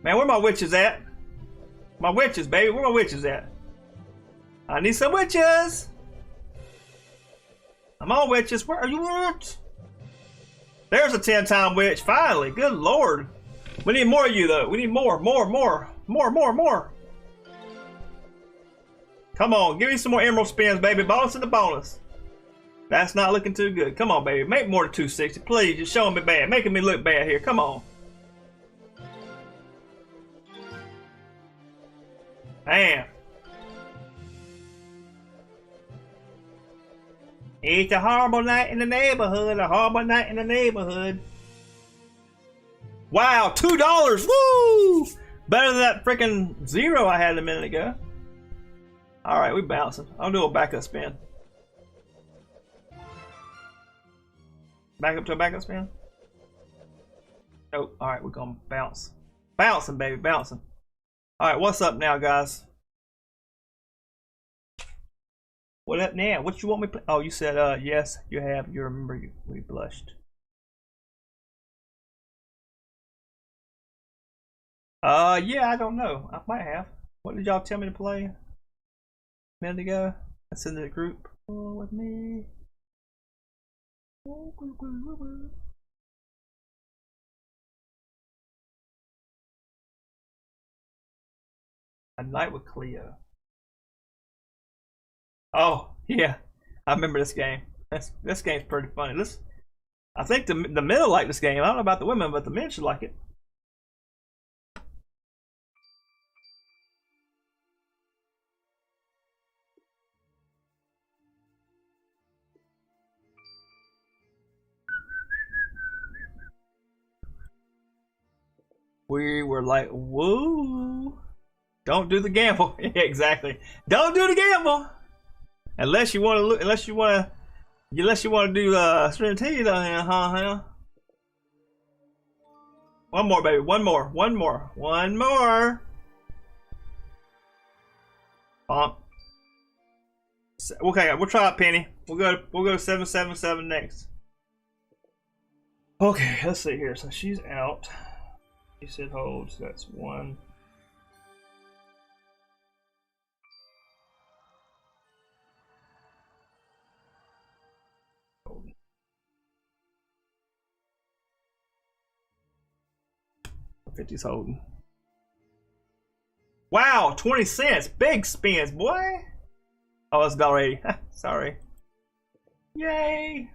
Man, where my witches at? My witches, baby. Where my witches at? I need some witches. I'm on, witches. Where are you at? There's a 10-time witch. Finally. Good lord. We need more of you, though. We need more. More. Come on. Give me some more emerald spins, baby. Bonus in the bonus. That's not looking too good. Come on, baby. Make more than 260. Please. You're showing me bad. Making me look bad here. Come on. Damn. It's a horrible night in the neighborhood. A horrible night in the neighborhood. Wow, $2. Woo! Better than that freaking zero I had a minute ago. Alright, we bouncing. I'll do a backup spin. Back up to a backup spin? Oh, alright, we're gonna bounce. Bouncing, baby, bouncing. Alright, what's up now, guys? What up now? What you want me to play? Oh, you said, yes, you have. You remember we blushed. Yeah, I don't know. I might have. What did y'all tell me to play a minute ago? That's in the group. Oh, with me. A night with Cleo. Oh, yeah. I remember this game. This game's pretty funny. I think the men will like this game. I don't know about the women, but the men should like it. We were like, woo. Don't do the gamble. Yeah, exactly. Don't do the gamble. Unless you want to look, unless you want to do string T down here, huh? One more, baby. One more. Bump. Okay, we'll try a penny. We'll go to 777 next. Okay, let's see here. So she's out. She said hold. So that's one. $50's holding. Wow, 20 cents. Big spins, boy. Oh, it's $1.80. Sorry. Yay.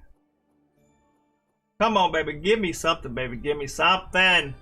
Come on, baby. Give me something, baby. Give me something.